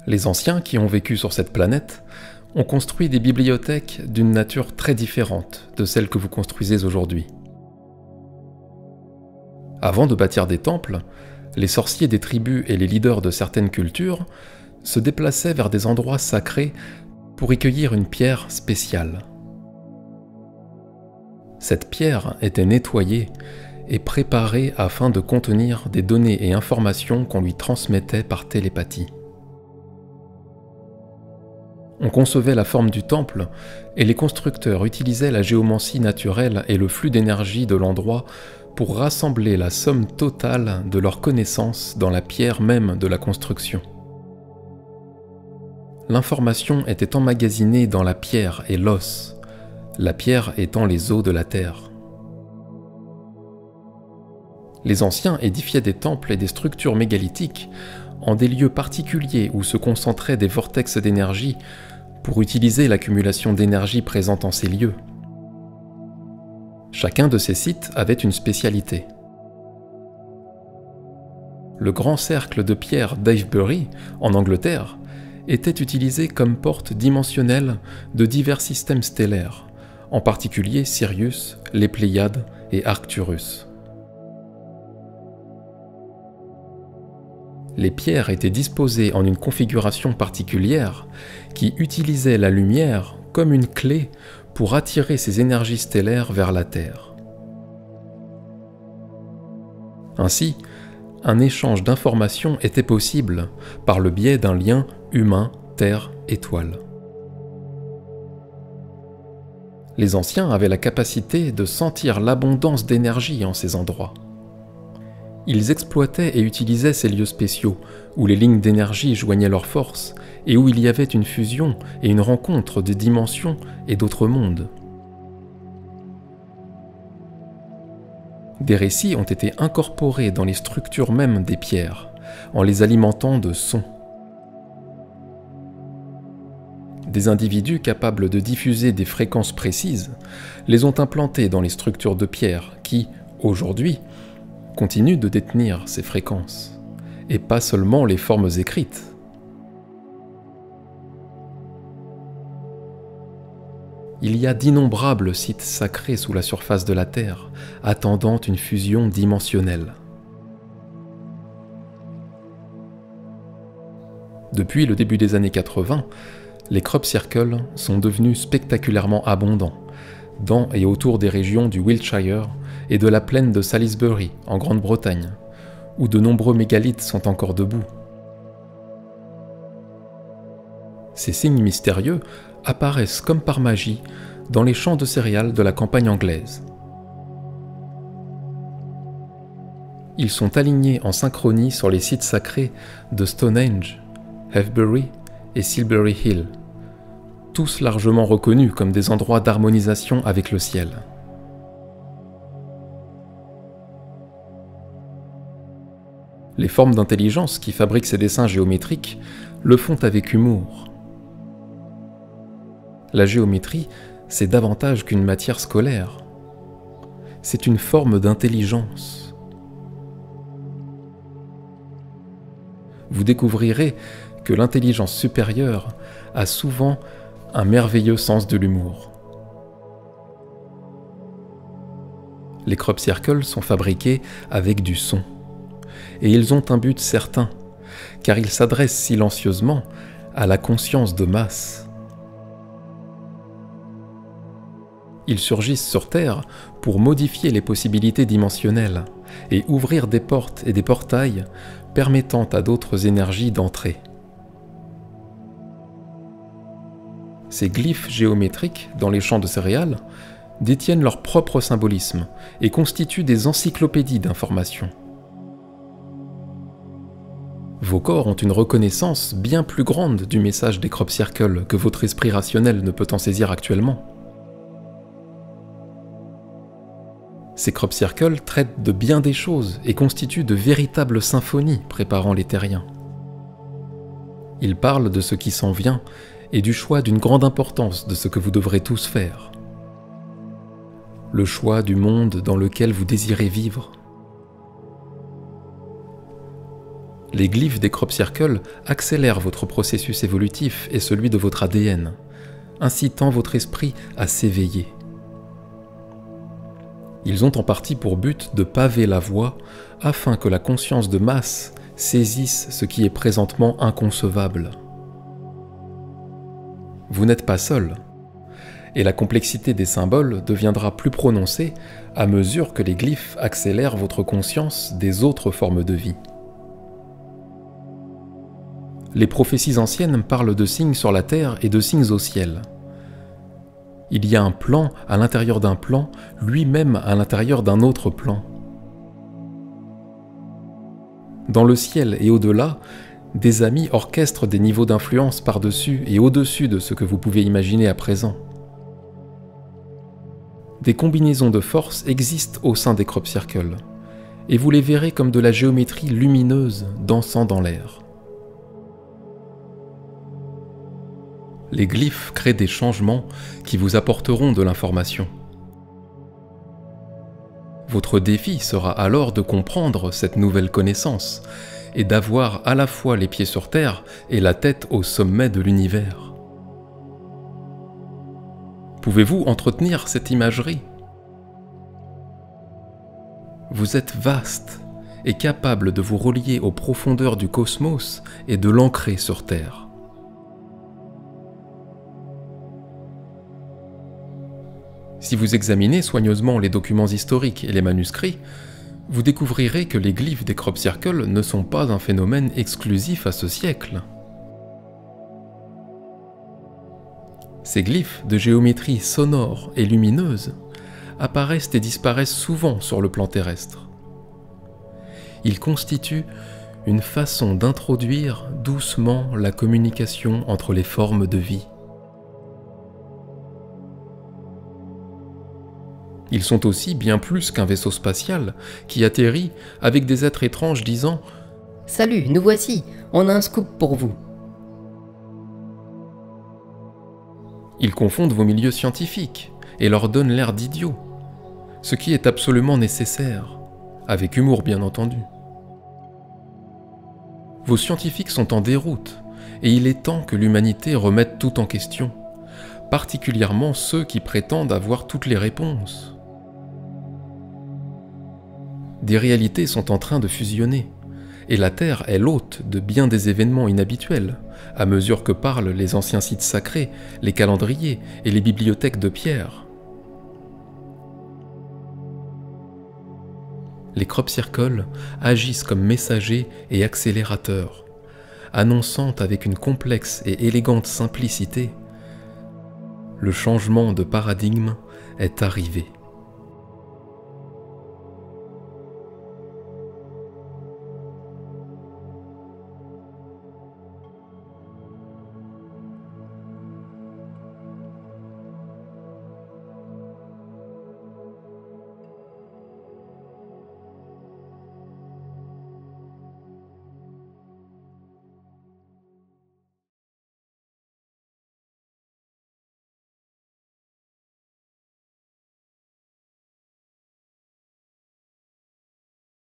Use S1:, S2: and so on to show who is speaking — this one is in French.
S1: Les anciens qui ont vécu sur cette planète ont construit des bibliothèques d'une nature très différente de celles que vous construisez aujourd'hui. Avant de bâtir des temples, les sorciers des tribus et les leaders de certaines cultures se déplaçaient vers des endroits sacrés pour y cueillir une pierre spéciale. Cette pierre était nettoyée et préparée afin de contenir des données et informations qu'on lui transmettait par télépathie. On concevait la forme du temple et les constructeurs utilisaient la géomancie naturelle et le flux d'énergie de l'endroit pour rassembler la somme totale de leurs connaissances dans la pierre même de la construction. L'information était emmagasinée dans la pierre et l'os, la pierre étant les os de la terre. Les anciens édifiaient des temples et des structures mégalithiques en des lieux particuliers où se concentraient des vortex d'énergie pour utiliser l'accumulation d'énergie présente en ces lieux. Chacun de ces sites avait une spécialité. Le grand cercle de pierre d'Avebury, en Angleterre, était utilisé comme porte dimensionnelle de divers systèmes stellaires, en particulier Sirius, les Pléiades et Arcturus. Les pierres étaient disposées en une configuration particulière qui utilisait la lumière comme une clé pour attirer ces énergies stellaires vers la Terre. Ainsi, un échange d'informations était possible par le biais d'un lien humain-Terre-étoile. Les anciens avaient la capacité de sentir l'abondance d'énergie en ces endroits. Ils exploitaient et utilisaient ces lieux spéciaux, où les lignes d'énergie joignaient leurs forces, et où il y avait une fusion et une rencontre de dimensions et d'autres mondes. Des récits ont été incorporés dans les structures mêmes des pierres, en les alimentant de sons. Des individus capables de diffuser des fréquences précises les ont implantés dans les structures de pierre qui, aujourd'hui, continuent de détenir ces fréquences, et pas seulement les formes écrites. Il y a d'innombrables sites sacrés sous la surface de la Terre, attendant une fusion dimensionnelle. Depuis le début des années 80, les crop circles sont devenus spectaculairement abondants, dans et autour des régions du Wiltshire et de la plaine de Salisbury, en Grande-Bretagne, où de nombreux mégalithes sont encore debout. Ces signes mystérieux apparaissent comme par magie dans les champs de céréales de la campagne anglaise. Ils sont alignés en synchronie sur les sites sacrés de Stonehenge, Avebury et Silbury Hill, tous largement reconnus comme des endroits d'harmonisation avec le ciel. Les formes d'intelligence qui fabriquent ces dessins géométriques le font avec humour. La géométrie, c'est davantage qu'une matière scolaire. C'est une forme d'intelligence. Vous découvrirez que l'intelligence supérieure a souvent un merveilleux sens de l'humour. Les crop circles sont fabriqués avec du son. Et ils ont un but certain, car ils s'adressent silencieusement à la conscience de masse. Ils surgissent sur Terre pour modifier les possibilités dimensionnelles et ouvrir des portes et des portails permettant à d'autres énergies d'entrer. Ces glyphes géométriques dans les champs de céréales détiennent leur propre symbolisme et constituent des encyclopédies d'informations. Vos corps ont une reconnaissance bien plus grande du message des crop circles que votre esprit rationnel ne peut en saisir actuellement. Ces crop circles traitent de bien des choses et constituent de véritables symphonies préparant les terriens. Ils parlent de ce qui s'en vient et du choix d'une grande importance de ce que vous devrez tous faire. Le choix du monde dans lequel vous désirez vivre. Les glyphes des crop circles accélèrent votre processus évolutif et celui de votre ADN, incitant votre esprit à s'éveiller. Ils ont en partie pour but de paver la voie afin que la conscience de masse saisisse ce qui est présentement inconcevable. Vous n'êtes pas seul, et la complexité des symboles deviendra plus prononcée à mesure que les glyphes accélèrent votre conscience des autres formes de vie. Les prophéties anciennes parlent de signes sur la terre et de signes au ciel. Il y a un plan à l'intérieur d'un plan, lui-même à l'intérieur d'un autre plan. Dans le ciel et au-delà, des amis orchestrent des niveaux d'influence par-dessus et au-dessus de ce que vous pouvez imaginer à présent. Des combinaisons de forces existent au sein des crop circles, et vous les verrez comme de la géométrie lumineuse dansant dans l'air. Les glyphes créent des changements qui vous apporteront de l'information. Votre défi sera alors de comprendre cette nouvelle connaissance et d'avoir à la fois les pieds sur terre et la tête au sommet de l'univers. Pouvez-vous entretenir cette imagerie? Vous êtes vaste et capable de vous relier aux profondeurs du cosmos et de l'ancrer sur terre. Si vous examinez soigneusement les documents historiques et les manuscrits, vous découvrirez que les glyphes des crop circles ne sont pas un phénomène exclusif à ce siècle. Ces glyphes de géométrie sonore et lumineuse apparaissent et disparaissent souvent sur le plan terrestre. Ils constituent une façon d'introduire doucement la communication entre les formes de vie. Ils sont aussi bien plus qu'un vaisseau spatial qui atterrit avec des êtres étranges disant «
S2: Salut, nous voici, on a un scoop pour vous ».
S1: Ils confondent vos milieux scientifiques et leur donnent l'air d'idiots, ce qui est absolument nécessaire, avec humour bien entendu. Vos scientifiques sont en déroute et il est temps que l'humanité remette tout en question, particulièrement ceux qui prétendent avoir toutes les réponses. Des réalités sont en train de fusionner, et la Terre est l'hôte de bien des événements inhabituels, à mesure que parlent les anciens sites sacrés, les calendriers et les bibliothèques de pierre. Les crop circles agissent comme messagers et accélérateurs, annonçant avec une complexe et élégante simplicité: le changement de paradigme est arrivé.